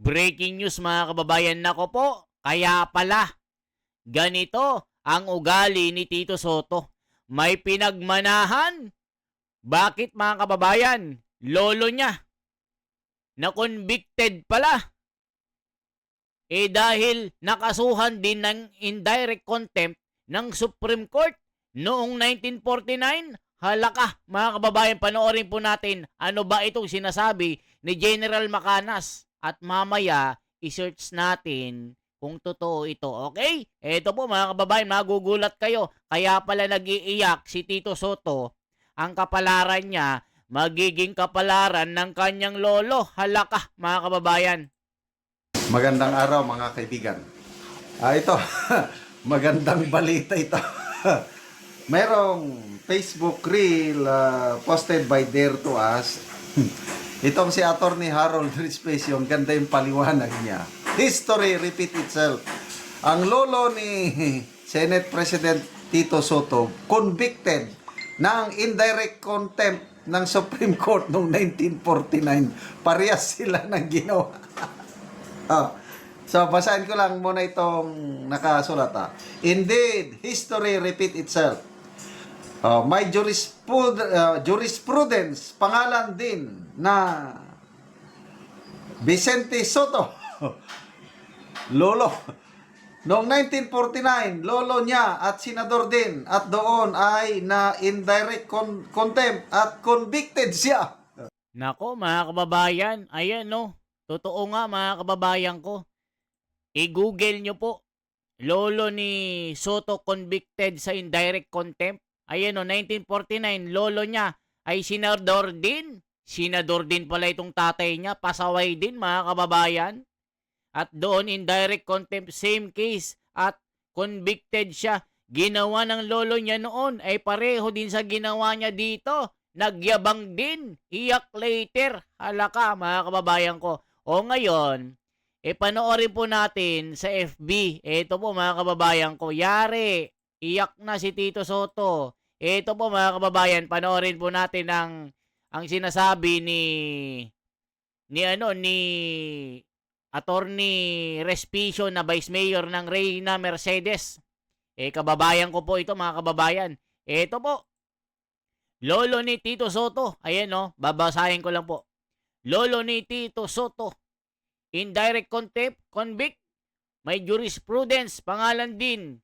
Breaking news mga kababayan, nako po, kaya pala, ganito ang ugali ni Tito Soto. May pinagmanahan. Bakit mga kababayan? Lolo niya, na convicted pala. Dahil nakasuhan din ng indirect contempt ng Supreme Court noong 1949. Halaka mga kababayan, panoorin po natin ano ba itong sinasabi ni General Macanas. At mamaya, i-search natin kung totoo ito. Okay? Ito po mga kababayan, magugulat kayo. Kaya pala nag-iiyak si Tito Soto. Ang kapalaran niya, magiging kapalaran ng kanyang lolo. Halaka mga kababayan. Magandang araw mga kaibigan. Ito, magandang balita ito. Merong Facebook reel posted by Dare to Us. Itong si Attorney Harold Respecio, ganda yung paliwanag niya. History repeat itself. Ang lolo ni Senate President Tito Soto convicted ng indirect contempt ng Supreme Court noong 1949. Parehas sila ng ginawa. So, basahin ko lang muna itong nakasulat. Indeed, history repeat itself. May jurisprudence, pangalan din na Vicente Soto. Lolo. Noong 1949, lolo niya at senador din. At doon ay na indirect contempt at convicted siya. Nako mga kababayan, ayan no. Totoo nga mga kababayan ko. I-google nyo po. Lolo ni Soto convicted sa indirect contempt. Ayan o, 1949, lolo niya ay senador din. Senador din pala itong tatay niya. Pasaway din mga kababayan. At doon indirect contempt, same case. At convicted siya. Ginawa ng lolo niya noon ay pareho din sa ginawa niya dito. Nagyabang din. Iyak later. Halaka mga kababayan ko. O ngayon, panoorin po natin sa FB. Ito po mga kababayan ko. Yari, iyak na si Tito Soto. Ito po mga kababayan, panoorin po natin ang sinasabi ni Attorney Respicio na Vice Mayor ng Reyna Mercedes. Kababayan ko po ito mga kababayan. Ito po. Lolo ni Tito Soto. Ayan o, babasahin ko lang po. Lolo ni Tito Soto. Indirect contempt, convict. May jurisprudence, pangalan din.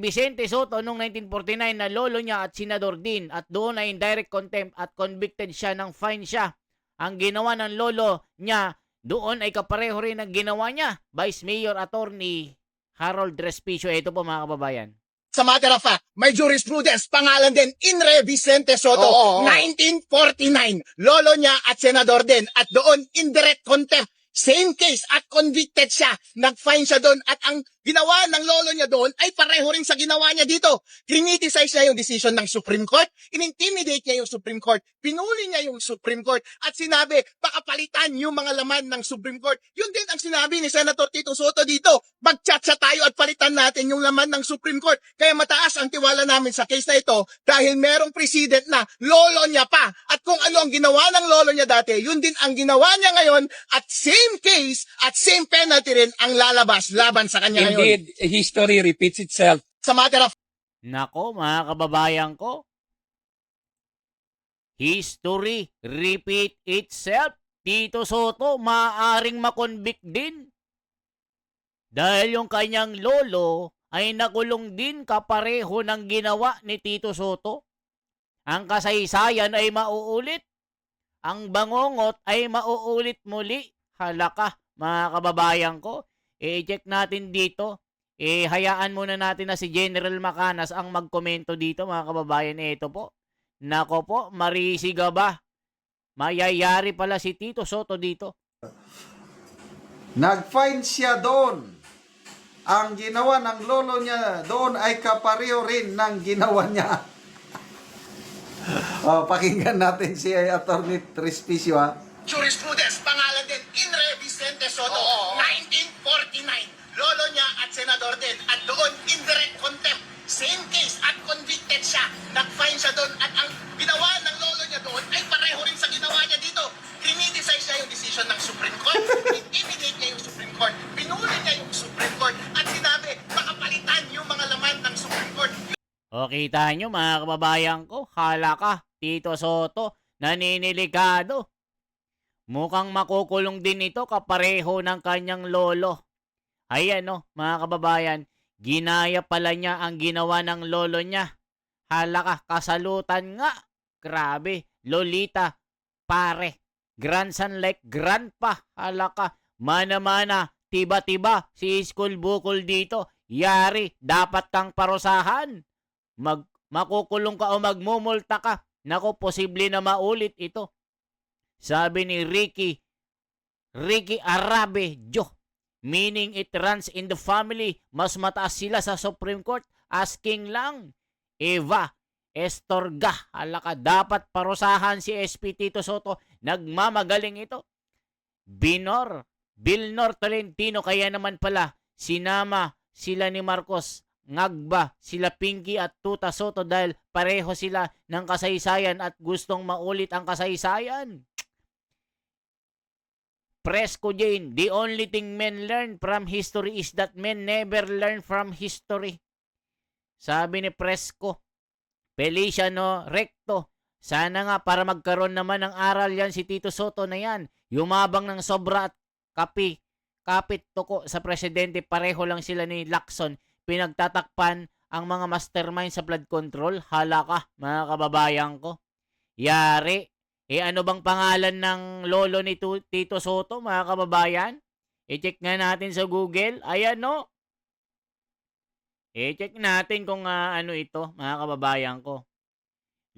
Vicente Soto noong 1949 na lolo niya at senador din. At doon ay indirect contempt at convicted siya ng fine siya. Ang ginawa ng lolo niya, doon ay kapareho rin ang ginawa niya. Vice Mayor Attorney Harold Respicio. Ito po mga kababayan. Sa matter of fact, may jurisprudence, pangalan din, Inre Vicente Soto, 1949. Lolo niya at senador din. At doon, indirect contempt. Same case at convicted siya. Nag-fine siya doon at ang ginawa ng lolo niya doon ay pareho rin sa ginawa niya dito. Criticize niya yung decision ng Supreme Court. In-intimidate niya yung Supreme Court. Pinuli niya yung Supreme Court. At sinabi, pakapalitan yung mga laman ng Supreme Court. Yun din ang sinabi ni Senator Tito Soto dito. Mag-chat tayo at palitan natin yung laman ng Supreme Court. Kaya mataas ang tiwala namin sa case na ito dahil merong precedent na lolo niya pa. At kung ano ang ginawa ng lolo niya dati, yun din ang ginawa niya ngayon at same case at same penalty rin ang lalabas laban sa kanya ngayon. Indeed, history repeats itself. Sa matter of Nako mga kababayan ko. History repeat itself. Tito Soto maaaring makonvict din. Dahil yung kanyang lolo ay nakulong din kapareho ng ginawa ni Tito Soto. Ang kasaysayan ay mauulit. Ang bangongot ay mauulit muli. Halaka mga kababayan ko. I-check natin dito. Hayaan muna natin na si General Macanas ang magkomento dito mga kababayan. Ito po. Nako po, marisiga ba? Mayayari pala si Tito Soto dito. Nag-fine siya doon. Ang ginawa ng lolo niya doon ay kapareho rin ng ginawa niya. Pakinggan natin si Attorney Respicio. jurisprudence, pangalan din, Inre Vicente Soto, 1949. Lolo niya at senador din. At doon, indirect contempt. Same case at convicted siya. Nag-fine siya doon. At ang ginawa ng lolo niya doon ay pareho rin sa ginawa niya dito. Criticize niya yung decision ng Supreme Court. kita nyo mga kababayan ko, hala ka, Tito Soto, naninilikado. Mukhang makukulong din ito kapareho ng kanyang lolo. Ayan no, mga kababayan, ginaya pala niya ang ginawa ng lolo niya. Hala ka, kasalutan nga. Grabe, Lolita, pare, grandson like grandpa. Hala ka, mana-mana, tiba-tiba, si Iskul Bukol dito. Yari, dapat kang parusahan. Makukulong ka o magmumulta ka. Nako, posible na maulit ito. Sabi ni Ricky Arabe, meaning it runs in the family. Mas mataas sila sa Supreme Court. Asking lang. Eva Estorga, alaka, dapat parusahan si SP Tito Soto. Nagmamagaling ito. Bilnor Tolentino, kaya naman pala sinama sila ni Marcos, Ngagba, sila Pinky at Tuta Soto dahil pareho sila ng kasaysayan at gustong maulit ang kasaysayan. Fresco Jane, the only thing men learn from history is that men never learn from history. Sabi ni Fresco. Feliciano Recto, sana nga para magkaroon naman ng aral yan si Tito Soto na yan. Yumabang ng sobra at kapit tuko sa presidente, pareho lang sila ni Lacson. Pinagtatakpan ang mga mastermind sa flood control. Hala ka, mga kababayan ko. Yari. Ano bang pangalan ng lolo ni Tito Soto, mga kababayan? I-check nga natin sa Google. Ayan no. I-check natin kung ano ito, mga kababayan ko.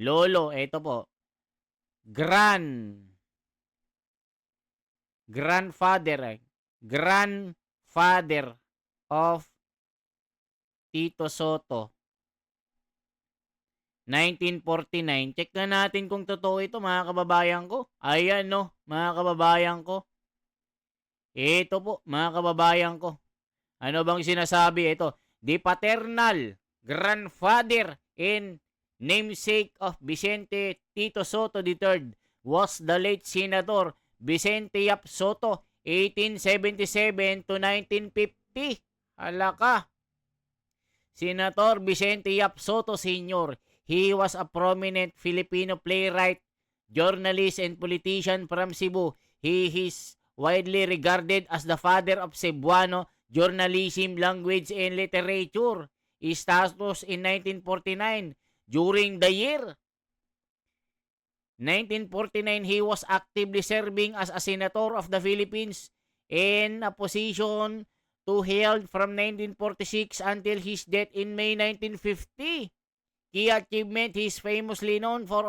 Lolo, ito po. Grandfather of Tito Soto. 1949. Check na natin kung totoo ito, mga kababayan ko. Ayan no, mga kababayan ko. Ito po, mga kababayan ko. Ano bang sinasabi ito? The paternal grandfather and namesake of Vicente Tito Soto III was the late Senator Vicente Yap Soto, 1877 to 1950. Hala ka. Senator Vicente Yap Soto Sr. He was a prominent Filipino playwright, journalist, and politician from Cebu. He is widely regarded as the father of Cebuano journalism, language, and literature. His status in 1949. During the year 1949, he was actively serving as a senator of the Philippines in a position to held from 1946 until his death in May 1950. Key achievement, he is famously known for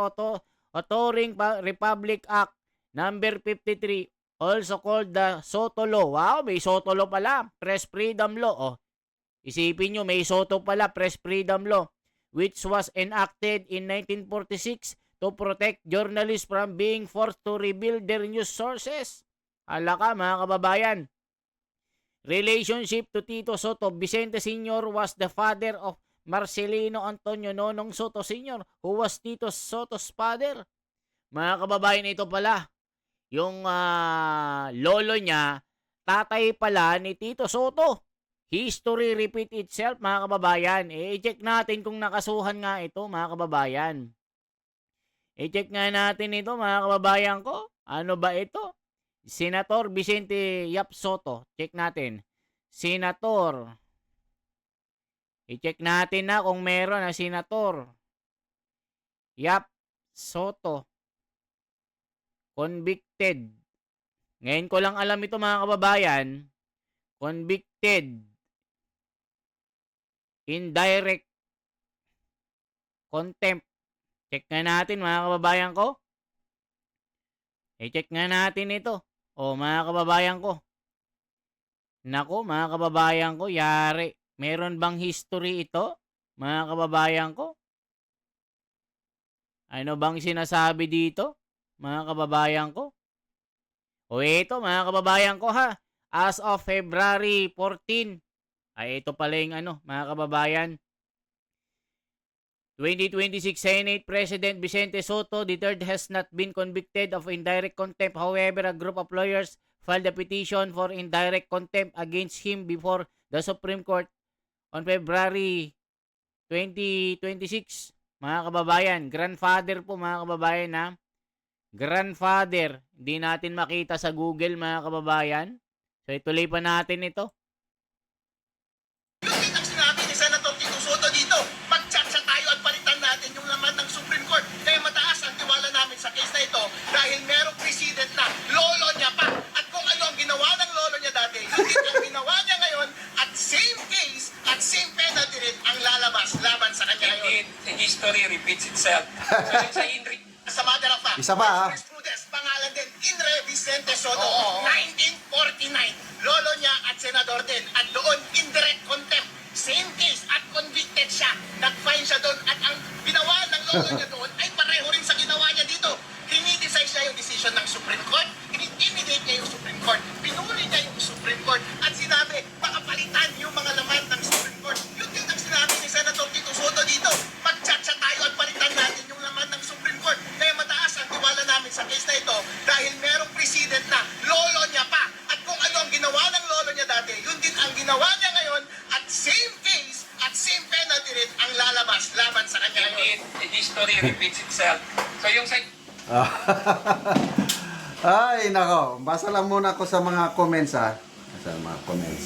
authoring Republic Act number 53, also called the Soto Law. Wow, may Soto Law pala. Press Freedom Law. Oh, isipin nyo, may Soto pala, Press Freedom Law, which was enacted in 1946 to protect journalists from being forced to rebuild their news sources. Hala ka, mga kababayan. Relationship to Tito Soto. Vicente Sr. was the father of Marcelino Antonio Nonong Soto Sr., who was Tito Soto's father. Mga kababayan, ito pala. Yung lolo niya, tatay pala ni Tito Soto. History repeat itself, mga kababayan. I-check natin kung nakasuhan nga ito, mga kababayan. I-check nga natin ito, mga kababayan ko. Ano ba ito? Senator Vicente Yap Soto. Check natin. Senator. I-check natin na kung meron na Senator Yap Soto. Convicted. Ngayon ko lang alam ito, mga kababayan. Convicted. Indirect contempt. Check nga natin, mga kababayan ko. I-check nga natin ito. O, mga kababayan ko. Nako, mga kababayan ko, yari. Meron bang history ito, mga kababayan ko? Ano bang sinasabi dito, mga kababayan ko? O ito, mga kababayan ko ha. As of February 14, ay ito pala yung mga kababayan. 2026 Senate President Vicente Soto III has not been convicted of indirect contempt. However, a group of lawyers filed a petition for indirect contempt against him before the Supreme Court on February 2026, mga kababayan. Grandfather po, mga kababayan, ha? Grandfather. Hindi natin makita sa Google, mga kababayan. So, ituloy pa natin ito. Yun din ang sinabi ni Senator Tito Soto dito. Magtsatsa tayo at palitan natin yung laman ng Supreme Court. Kaya mataas ang tiwala namin sa case na ito dahil merong precedent na lolo niya pa. At kung ano ang ginawa ng lolo niya dati, hindi ang ginawa niya ngayon at same case at same penalty rin ang lalabas laban sa kanya ngayon. Indeed, history repeats itself. So yung sa Henry, Sa matter of fact, Isa pa, ha? jurisprudence, pangalan din, Inre Vicente Soto, 1949. Lolo niya at senador din. At doon, indirect contempt. Same case at convicted siya. Nag-fine siya doon. At ang ginawa ng lolo niya doon ay pareho rin sa ginawa niya dito. Dinidecide niya yung decision ng Supreme Court. Ini-intimidate niya yung Supreme Court. Pinuli niya yung Supreme Court. At sinabi, pakapalitan yung mga laman ng Supreme Court. Yun din ang sinabi ni Senator Tito Soto dito. Magtsatsa tayo at palitan natin yung laman ng Supreme Court. Kaya mataas ang tiwala namin sa case na ito dahil merong precedent na lolo niya pa. At kung ano ang ginawa ng lolo niya dati, yun din ang ginawa niya ngayon at same case at same penalty rin ang lalabas laban sa kanya ngayon. indeed, history repeats itself. So yung sa Ay, nako. Basa lang muna ako sa mga comments, ha? Sa mga comments.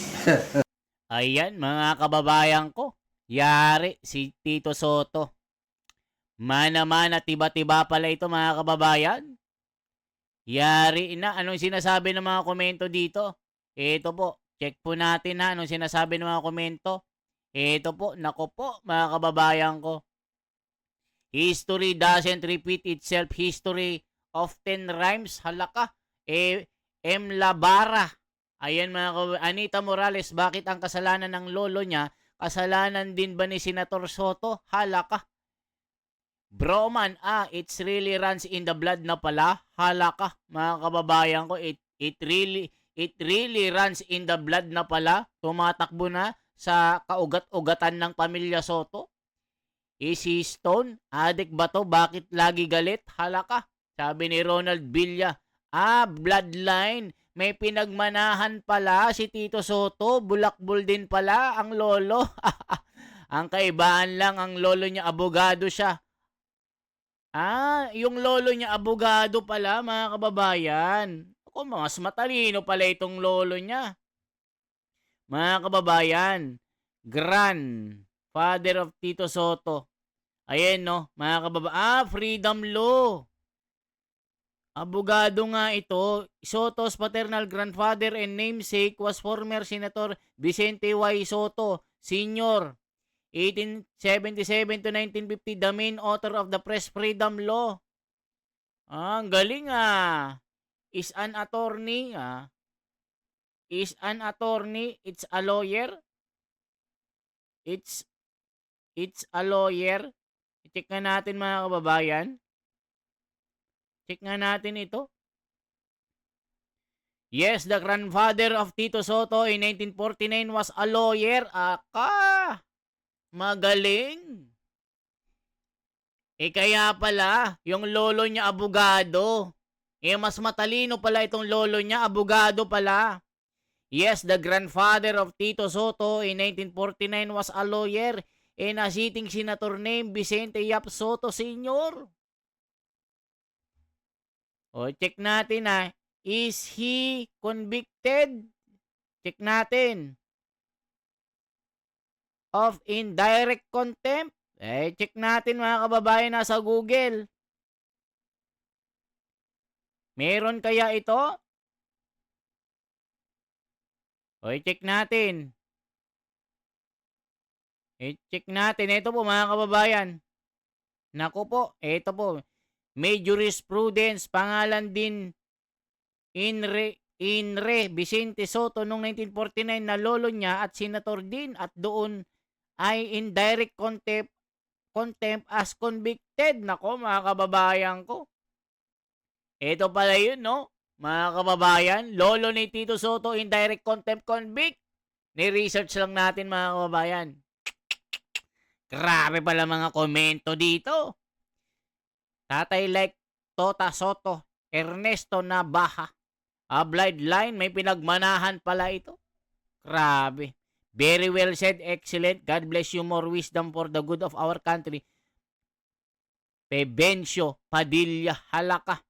Ayan, mga kababayan ko. Yari, si Tito Soto. Mana-mana, tiba-tiba pala ito, mga kababayan. Yari na. Anong sinasabi ng mga komento dito? Ito po. Check po natin, ha. Anong sinasabi ng mga komento? Ito po. Nako po, mga kababayan ko. History doesn't repeat itself. History often rhymes. Halaka. M. Labara. Ayan, mga kababayan. Anita Morales, bakit ang kasalanan ng lolo niya, kasalanan din ba ni Senator Soto? Halaka. Broman, it's really runs in the blood na pala. Halaka, mga kababayan ko. It really runs in the blood na pala. Tumatakbo na sa kaugat-ugatan ng pamilya Soto. Is he stone? Adik ba to? Bakit lagi galit? Halaka. Sabi ni Ronald Villa. Bloodline. May pinagmanahan pala si Tito Soto. Bulakbol din pala ang lolo. Ang kaibaan lang, ang lolo niya abogado siya. Yung lolo niya abogado pala, mga kababayan. Ako, mas matalino pala itong lolo niya. Mga kababayan, grandfather of Tito Soto. Ayan, no, mga kababayan. Freedom law. Abogado nga ito. Soto's paternal grandfather and namesake was former Senator Vicente Y. Soto, Sr., 1877 to 1950, the main author of the Press Freedom Law. Ang galing Is an attorney. Is an attorney. It's a lawyer. It's a lawyer. Check nga natin, mga kababayan. Check nga natin ito. Yes, the grandfather of Tito Soto in 1949 was a lawyer. Magaling. Kaya pala, yung lolo niya abogado. Mas matalino pala itong lolo niya, abogado pala. Yes, the grandfather of Tito Soto in 1949 was a lawyer and a sitting senator named Vicente Yap Soto Sr. Check natin Is he convicted? Check natin. Of indirect contempt. Check natin, mga kababayan, nasa Google. Meron kaya ito? Check natin. Check natin. Ito po, mga kababayan. Naku po, ito po. May jurisprudence, pangalan din Inre Vicente Soto noong 1949 na lolo niya at senator din at doon ay indirect contempt as convicted. Nako, mga kababayan ko. Ito pala yun, no? Mga kababayan, lolo ni Tito Soto, indirect contempt convict. Ni-research lang natin, mga kababayan. Grabe pala mga komento dito. Tatay like Tota Soto, Ernesto Nabaja. Bloodline, may pinagmanahan pala ito. Grabe. Very well said, excellent. God bless you, more wisdom for the good of our country. Pebencio Padilla Halaka.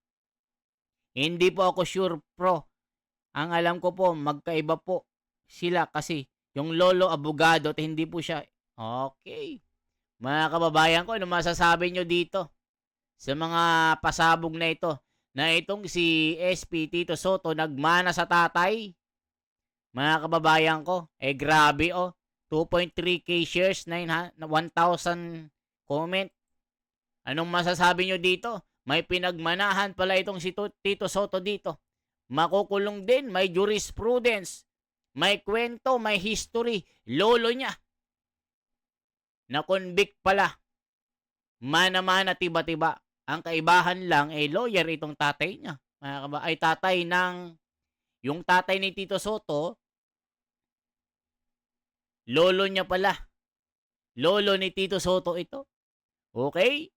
Hindi po ako sure, pro. Ang alam ko po, magkaiba po sila kasi yung lolo abogado at hindi po siya. Okay. Mga kababayan ko, ano masasabi nyo dito sa mga pasabog na ito? Na itong si SP Tito Soto nagmana sa tatay. Mga kababayan ko, grabe 2.3k shares, 1,000 comment. Anong masasabi nyo dito? May pinagmanahan pala itong si Tito Soto dito. Makukulong din, may jurisprudence, may kwento, may history. Lolo niya. Na-convict pala. Mana-mana, tiba-tiba. Ang kaibahan lang, lawyer itong tatay niya. Ay tatay ng, yung tatay ni Tito Soto, lolo niya pala. Lolo ni Tito Soto ito. Okay?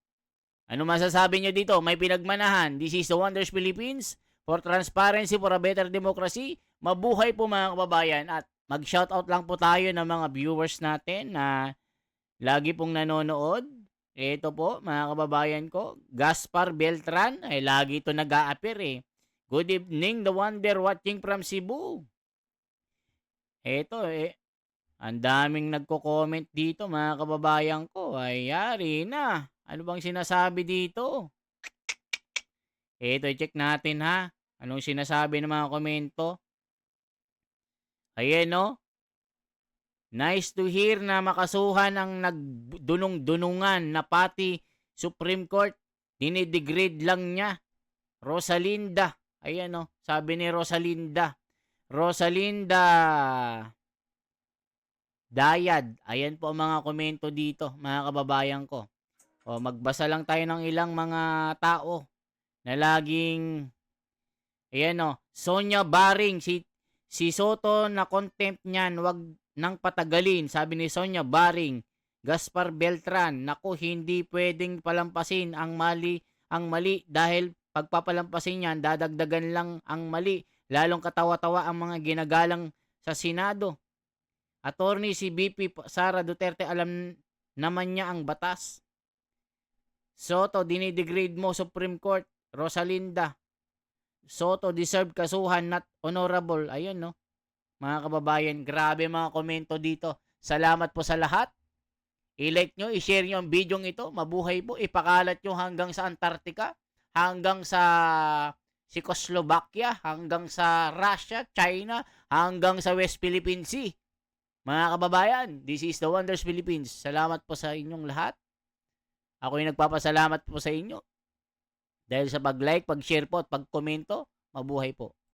Ano masasabi niyo dito? May pinagmanahan. This is the Wonders Philippines for transparency, for a better democracy. Mabuhay po mga kababayan. At mag-shoutout lang po tayo ng mga viewers natin na lagi pong nanonood. Ito po, mga kababayan ko, Gaspar Beltran, ay lagi ito nag-a-appear Good evening, the wonder watching from Cebu. Ito ang daming nagko-comment dito, mga kababayan ko. Ay, yari na. Ano bang sinasabi dito? Ito, i-check natin ha. Anong sinasabi ng mga komento? Ayan, no? Nice to hear na makasuhan ang nagdunong-dunungan na pati Supreme Court. Dinidegrade lang niya. Rosalinda. Ayan o. Sabi ni Rosalinda. Rosalinda Dayad. Ayan po ang mga komento dito, mga kababayan ko. Magbasa lang tayo ng ilang mga tao na laging, ayan o. Sonia Baring. Si Soto na contempt niyan. Wag nang patagalin, sabi ni Sonia Baring. Gaspar Beltran, naku, hindi pwedeng palampasin ang mali dahil pagpapalampasin yan, dadagdagan lang ang mali, lalong katawa-tawa ang mga ginagalang sa Senado. Attorney si BP Sara Duterte, alam naman niya ang batas. Soto, dinidegrade mo Supreme Court. Rosalinda, Soto deserve kasuhan, not honorable. Ayun, no? Mga kababayan, grabe mga komento dito. Salamat po sa lahat. I-like nyo, i-share nyo ang video ito. Mabuhay po. Ipakalat nyo hanggang sa Antarctica, hanggang sa Czechoslovakia, hanggang sa Russia, China, hanggang sa West Philippine Sea. Mga kababayan, this is the Wonders Philippines. Salamat po sa inyong lahat. Ako'y nagpapasalamat po sa inyo. Dahil sa pag-like, pag-share po at pag-komento, mabuhay po.